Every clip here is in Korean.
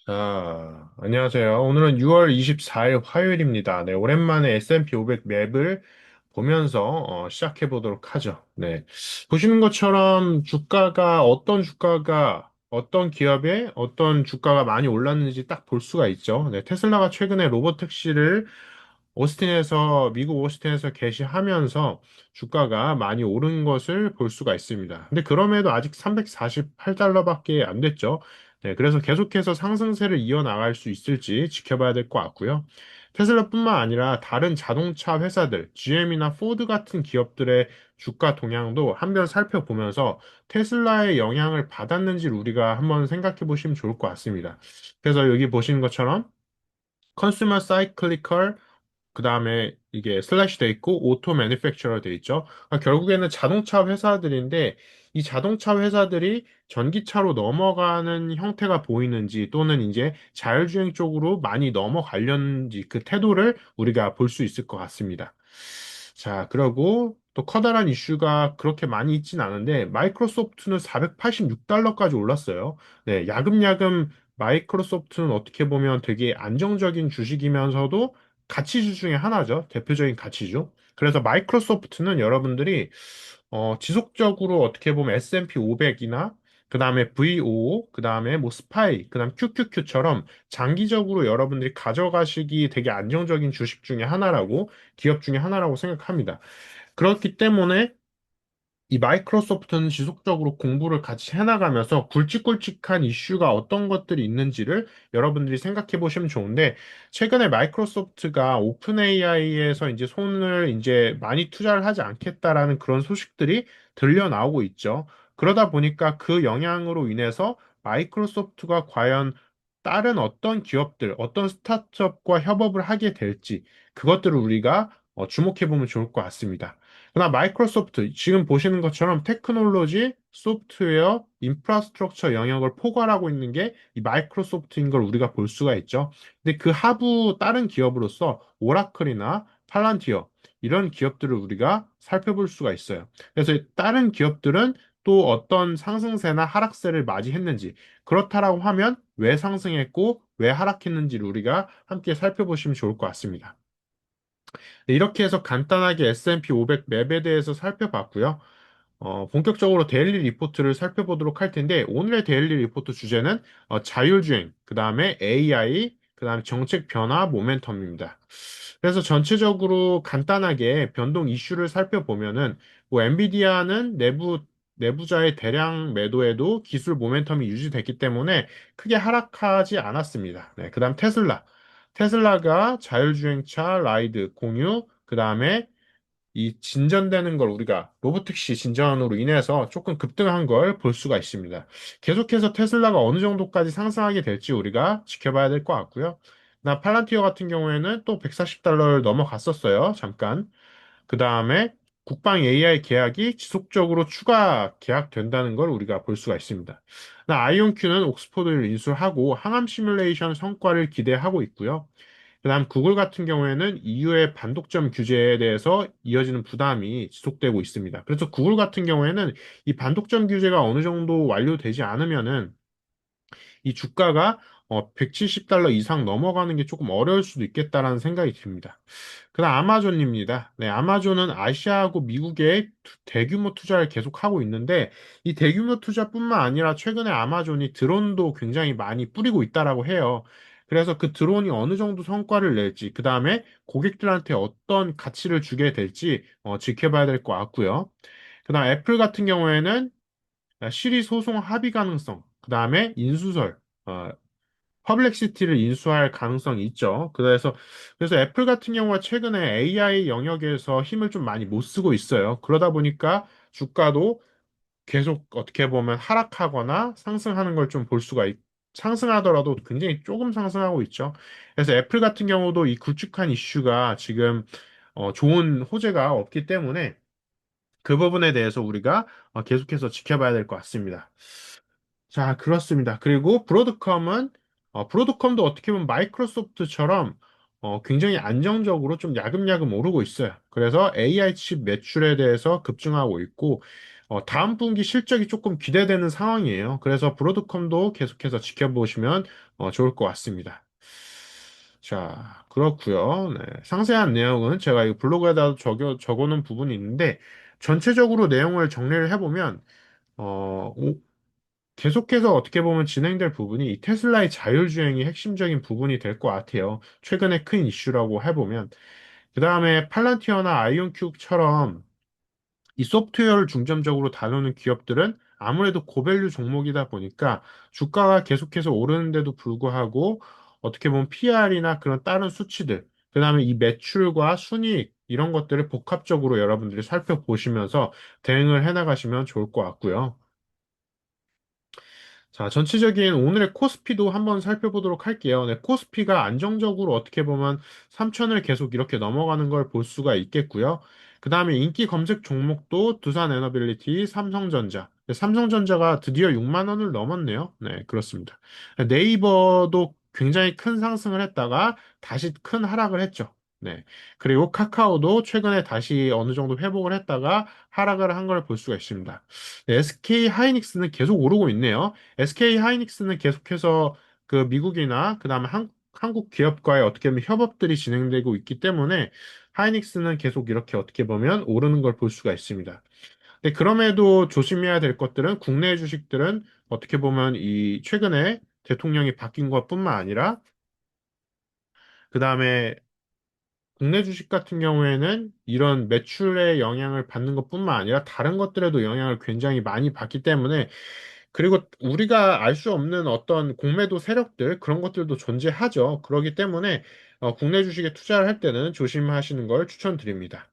안녕하세요. 오늘은 6월 24일 화요일입니다. 네, 오랜만에 S&P 500 맵을 보면서 시작해 보도록 하죠. 네. 보시는 것처럼 어떤 주가가 어떤 기업에 어떤 주가가 많이 올랐는지 딱 볼 수가 있죠. 네, 테슬라가 최근에 로보택시를 미국 오스틴에서 개시하면서 주가가 많이 오른 것을 볼 수가 있습니다. 근데 그럼에도 아직 348달러밖에 안 됐죠. 네, 그래서 계속해서 상승세를 이어나갈 수 있을지 지켜봐야 될 것 같고요. 테슬라뿐만 아니라 다른 자동차 회사들, GM이나 포드 같은 기업들의 주가 동향도 한번 살펴보면서 테슬라의 영향을 받았는지를 우리가 한번 생각해 보시면 좋을 것 같습니다. 그래서 여기 보시는 것처럼 컨슈머 사이클리컬 그 다음에 이게 슬래시 돼 있고 오토 매니팩처러 돼 있죠. 그러니까 결국에는 자동차 회사들인데 이 자동차 회사들이 전기차로 넘어가는 형태가 보이는지 또는 이제 자율주행 쪽으로 많이 넘어가려는지 그 태도를 우리가 볼 수 있을 것 같습니다. 자, 그리고 또 커다란 이슈가 그렇게 많이 있진 않은데 마이크로소프트는 486달러까지 올랐어요. 네, 야금야금 마이크로소프트는 어떻게 보면 되게 안정적인 주식이면서도 가치주 중에 하나죠. 대표적인 가치주. 그래서 마이크로소프트는 여러분들이 지속적으로 어떻게 보면 S&P 500이나 그 다음에 VO, 그 다음에 뭐 스파이, 그 다음 QQQ처럼 장기적으로 여러분들이 가져가시기 되게 안정적인 주식 중에 하나라고, 기업 중에 하나라고 생각합니다. 그렇기 때문에 이 마이크로소프트는 지속적으로 공부를 같이 해나가면서 굵직굵직한 이슈가 어떤 것들이 있는지를 여러분들이 생각해 보시면 좋은데, 최근에 마이크로소프트가 오픈 AI에서 이제 손을 이제 많이 투자를 하지 않겠다라는 그런 소식들이 들려 나오고 있죠. 그러다 보니까 그 영향으로 인해서 마이크로소프트가 과연 다른 어떤 기업들, 어떤 스타트업과 협업을 하게 될지, 그것들을 우리가 주목해 보면 좋을 것 같습니다. 그러나 마이크로소프트, 지금 보시는 것처럼 테크놀로지, 소프트웨어, 인프라스트럭처 영역을 포괄하고 있는 게 이 마이크로소프트인 걸 우리가 볼 수가 있죠. 근데 그 하부 다른 기업으로서 오라클이나 팔란티어 이런 기업들을 우리가 살펴볼 수가 있어요. 그래서 다른 기업들은 또 어떤 상승세나 하락세를 맞이했는지, 그렇다라고 하면 왜 상승했고 왜 하락했는지를 우리가 함께 살펴보시면 좋을 것 같습니다. 네, 이렇게 해서 간단하게 S&P 500 맵에 대해서 살펴봤고요. 본격적으로 데일리 리포트를 살펴보도록 할 텐데, 오늘의 데일리 리포트 주제는 자율주행, 그 다음에 AI, 그 다음에 정책 변화, 모멘텀입니다. 그래서 전체적으로 간단하게 변동 이슈를 살펴보면은, 뭐, 엔비디아는 내부자의 대량 매도에도 기술 모멘텀이 유지됐기 때문에 크게 하락하지 않았습니다. 네, 그 다음 테슬라. 테슬라가 자율주행차, 라이드, 공유, 그 다음에 이 진전되는 걸 우리가 로보택시 진전으로 인해서 조금 급등한 걸 볼 수가 있습니다. 계속해서 테슬라가 어느 정도까지 상승하게 될지 우리가 지켜봐야 될 것 같고요. 나 팔란티어 같은 경우에는 또 140달러를 넘어갔었어요. 잠깐. 그 다음에 국방 AI 계약이 지속적으로 추가 계약된다는 걸 우리가 볼 수가 있습니다. 아이온큐는 옥스포드를 인수하고 항암 시뮬레이션 성과를 기대하고 있고요. 그다음 구글 같은 경우에는 EU의 반독점 규제에 대해서 이어지는 부담이 지속되고 있습니다. 그래서 구글 같은 경우에는 이 반독점 규제가 어느 정도 완료되지 않으면은 이 주가가 170달러 이상 넘어가는 게 조금 어려울 수도 있겠다라는 생각이 듭니다. 그다음 아마존입니다. 네, 아마존은 아시아하고 미국에 대규모 투자를 계속하고 있는데 이 대규모 투자뿐만 아니라 최근에 아마존이 드론도 굉장히 많이 뿌리고 있다라고 해요. 그래서 그 드론이 어느 정도 성과를 낼지, 그 다음에 고객들한테 어떤 가치를 주게 될지 지켜봐야 될 것 같고요. 그다음 애플 같은 경우에는 시리 소송 합의 가능성, 그 다음에 인수설, 어, 퍼블렉시티를 인수할 가능성이 있죠. 그래서 애플 같은 경우가 최근에 AI 영역에서 힘을 좀 많이 못 쓰고 있어요. 그러다 보니까 주가도 계속 어떻게 보면 하락하거나 상승하는 걸 좀 볼 수가 상승하더라도 굉장히 조금 상승하고 있죠. 그래서 애플 같은 경우도 이 굵직한 이슈가 지금 좋은 호재가 없기 때문에 그 부분에 대해서 우리가 계속해서 지켜봐야 될 것 같습니다. 자, 그렇습니다. 그리고 브로드컴도 어떻게 보면 마이크로소프트처럼 굉장히 안정적으로 좀 야금야금 오르고 있어요. 그래서 AI 칩 매출에 대해서 급증하고 있고, 다음 분기 실적이 조금 기대되는 상황이에요. 그래서 브로드컴도 계속해서 지켜보시면 좋을 것 같습니다. 자, 그렇고요. 네, 상세한 내용은 제가 이 블로그에다 적어놓은 부분이 있는데 전체적으로 내용을 정리를 해보면 어, 계속해서 어떻게 보면 진행될 부분이 이 테슬라의 자율주행이 핵심적인 부분이 될 것 같아요. 최근에 큰 이슈라고 해보면. 그 다음에 팔란티어나 아이온큐처럼 이 소프트웨어를 중점적으로 다루는 기업들은 아무래도 고밸류 종목이다 보니까 주가가 계속해서 오르는데도 불구하고 어떻게 보면 PR이나 그런 다른 수치들, 그 다음에 이 매출과 순이익, 이런 것들을 복합적으로 여러분들이 살펴보시면서 대응을 해나가시면 좋을 것 같고요. 자, 전체적인 오늘의 코스피도 한번 살펴보도록 할게요. 네, 코스피가 안정적으로 어떻게 보면 3천을 계속 이렇게 넘어가는 걸 볼 수가 있겠고요. 그 다음에 인기 검색 종목도 두산 에너빌리티, 삼성전자. 네, 삼성전자가 드디어 6만 원을 넘었네요. 네, 그렇습니다. 네이버도 굉장히 큰 상승을 했다가 다시 큰 하락을 했죠. 네. 그리고 카카오도 최근에 다시 어느 정도 회복을 했다가 하락을 한 걸 볼 수가 있습니다. 네, SK 하이닉스는 계속 오르고 있네요. SK 하이닉스는 계속해서 그 미국이나 그다음에 한국 기업과의 어떻게 보면 협업들이 진행되고 있기 때문에 하이닉스는 계속 이렇게 어떻게 보면 오르는 걸 볼 수가 있습니다. 근데 그럼에도 조심해야 될 것들은 국내 주식들은 어떻게 보면 이 최근에 대통령이 바뀐 것뿐만 아니라 그다음에 국내 주식 같은 경우에는 이런 매출의 영향을 받는 것뿐만 아니라 다른 것들에도 영향을 굉장히 많이 받기 때문에 그리고 우리가 알 수 없는 어떤 공매도 세력들 그런 것들도 존재하죠. 그렇기 때문에 국내 주식에 투자를 할 때는 조심하시는 걸 추천드립니다.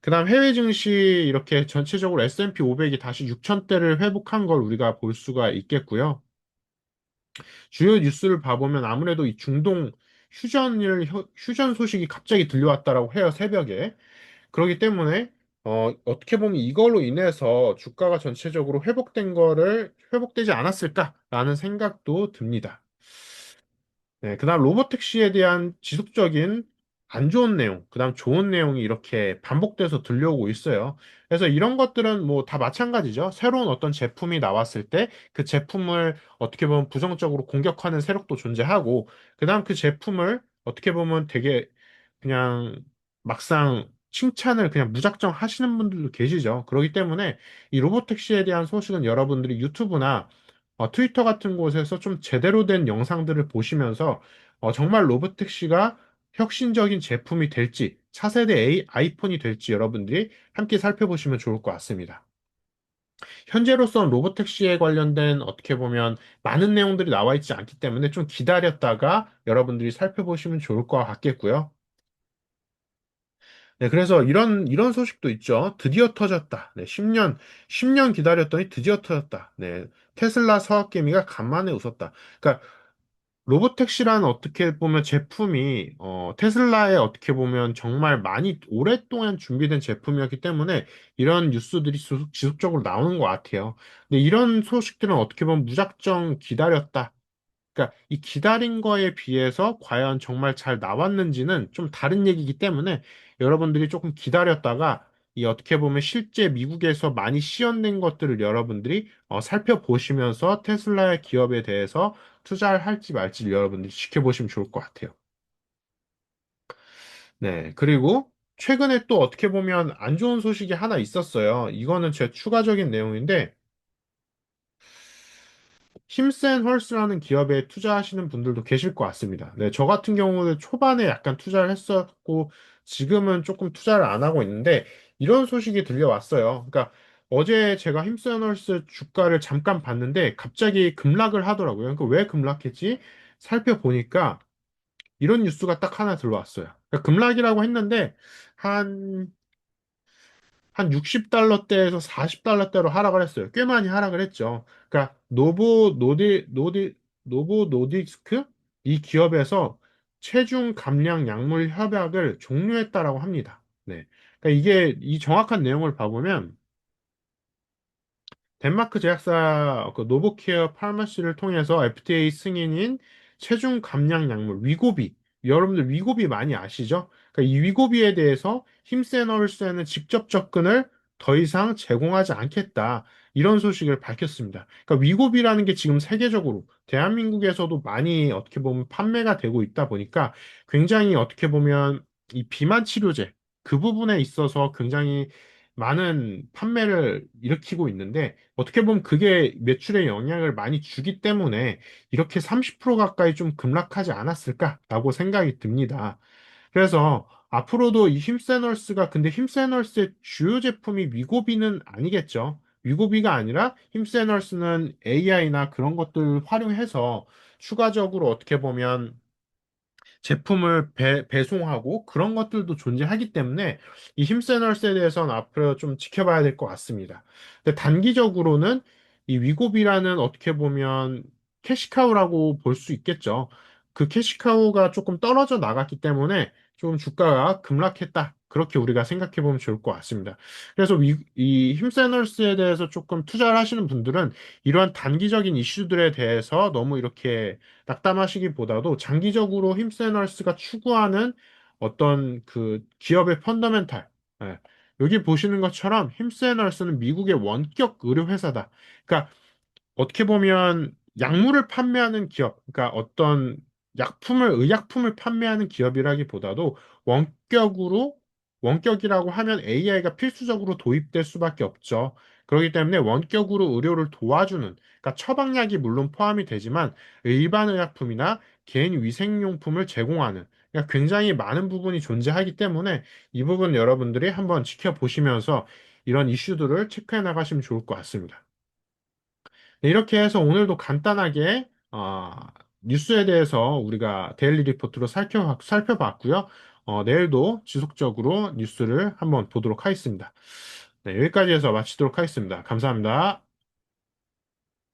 그다음 해외 증시 이렇게 전체적으로 S&P 500이 다시 6천대를 회복한 걸 우리가 볼 수가 있겠고요. 주요 뉴스를 봐보면 아무래도 이 중동 휴전 소식이 갑자기 들려왔다라고 해요, 새벽에. 그렇기 때문에 어떻게 보면 이걸로 인해서 주가가 전체적으로 회복되지 않았을까라는 생각도 듭니다. 네, 그다음 로보택시에 대한 지속적인 안 좋은 내용, 그다음 좋은 내용이 이렇게 반복돼서 들려오고 있어요. 그래서 이런 것들은 뭐 다 마찬가지죠. 새로운 어떤 제품이 나왔을 때 그 제품을 어떻게 보면 부정적으로 공격하는 세력도 존재하고, 그다음 그 제품을 어떻게 보면 되게 그냥 막상 칭찬을 그냥 무작정 하시는 분들도 계시죠. 그렇기 때문에 이 로보택시에 대한 소식은 여러분들이 유튜브나 트위터 같은 곳에서 좀 제대로 된 영상들을 보시면서 정말 로보택시가 혁신적인 제품이 될지 차세대 아이폰이 될지 여러분들이 함께 살펴보시면 좋을 것 같습니다. 현재로선 로보택시에 관련된 어떻게 보면 많은 내용들이 나와 있지 않기 때문에 좀 기다렸다가 여러분들이 살펴보시면 좋을 것 같겠고요. 네, 그래서 이런 소식도 있죠. 드디어 터졌다. 네, 10년 기다렸더니 드디어 터졌다. 네, 테슬라 서학개미가 간만에 웃었다. 그러니까 로보택시라는 어떻게 보면 제품이 테슬라에 어떻게 보면 정말 많이 오랫동안 준비된 제품이었기 때문에 이런 뉴스들이 지속적으로 나오는 것 같아요. 근데 이런 소식들은 어떻게 보면 무작정 기다렸다. 그러니까 이 기다린 거에 비해서 과연 정말 잘 나왔는지는 좀 다른 얘기이기 때문에 여러분들이 조금 기다렸다가 이 어떻게 보면 실제 미국에서 많이 시연된 것들을 여러분들이 살펴보시면서 테슬라의 기업에 대해서 투자를 할지 말지 여러분들이 지켜보시면 좋을 것 같아요. 네. 그리고 최근에 또 어떻게 보면 안 좋은 소식이 하나 있었어요. 이거는 제 추가적인 내용인데 힘센 헐스라는 기업에 투자하시는 분들도 계실 것 같습니다. 네, 저 같은 경우는 초반에 약간 투자를 했었고, 지금은 조금 투자를 안 하고 있는데, 이런 소식이 들려왔어요. 그러니까 어제 제가 힘센 헐스 주가를 잠깐 봤는데, 갑자기 급락을 하더라고요. 그러니까 왜 급락했지? 살펴보니까 이런 뉴스가 딱 하나 들어왔어요. 그러니까 급락이라고 했는데, 한 한 60달러대에서 40달러대로 하락을 했어요. 꽤 많이 하락을 했죠. 그러니까 노보 노디스크 이 기업에서 체중 감량 약물 협약을 종료했다라고 합니다. 네. 그러니까 이게 이 정확한 내용을 봐보면 덴마크 제약사 그 노보케어 파마시를 통해서 FDA 승인인 체중 감량 약물 위고비 여러분들 위고비 많이 아시죠? 그러니까 이 위고비에 대해서 힘센 얼스에는 직접 접근을 더 이상 제공하지 않겠다. 이런 소식을 밝혔습니다. 그러니까 위고비라는 게 지금 세계적으로 대한민국에서도 많이 어떻게 보면 판매가 되고 있다 보니까 굉장히 어떻게 보면 이 비만 치료제 그 부분에 있어서 굉장히 많은 판매를 일으키고 있는데 어떻게 보면 그게 매출에 영향을 많이 주기 때문에 이렇게 30% 가까이 좀 급락하지 않았을까라고 생각이 듭니다. 그래서 앞으로도 이 힘세널스가 근데 힘세널스의 주요 제품이 위고비는 아니겠죠. 위고비가 아니라 힘세널스는 AI나 그런 것들 활용해서 추가적으로 어떻게 보면 제품을 배송하고 그런 것들도 존재하기 때문에 이 힘세널스에 대해서는 앞으로 좀 지켜봐야 될 것 같습니다. 근데 단기적으로는 이 위고비라는 어떻게 보면 캐시카우라고 볼 수 있겠죠. 그 캐시카우가 조금 떨어져 나갔기 때문에 좀 주가가 급락했다. 그렇게 우리가 생각해 보면 좋을 것 같습니다. 그래서 이 힘세널스에 대해서 조금 투자를 하시는 분들은 이러한 단기적인 이슈들에 대해서 너무 이렇게 낙담하시기보다도 장기적으로 힘세널스가 추구하는 어떤 그 기업의 펀더멘탈, 예. 여기 보시는 것처럼 힘세널스는 미국의 원격 의료 회사다. 그러니까 어떻게 보면 약물을 판매하는 기업, 그러니까 어떤 의약품을 판매하는 기업이라기보다도 원격으로, 원격이라고 하면 AI가 필수적으로 도입될 수밖에 없죠. 그렇기 때문에 원격으로 의료를 도와주는, 그러니까 처방약이 물론 포함이 되지만 일반 의약품이나 개인 위생용품을 제공하는, 그러니까 굉장히 많은 부분이 존재하기 때문에 이 부분 여러분들이 한번 지켜보시면서 이런 이슈들을 체크해 나가시면 좋을 것 같습니다. 네, 이렇게 해서 오늘도 간단하게 뉴스에 대해서 우리가 데일리 리포트로 살펴봤고요. 내일도 지속적으로 뉴스를 한번 보도록 하겠습니다. 네, 여기까지 해서 마치도록 하겠습니다. 감사합니다.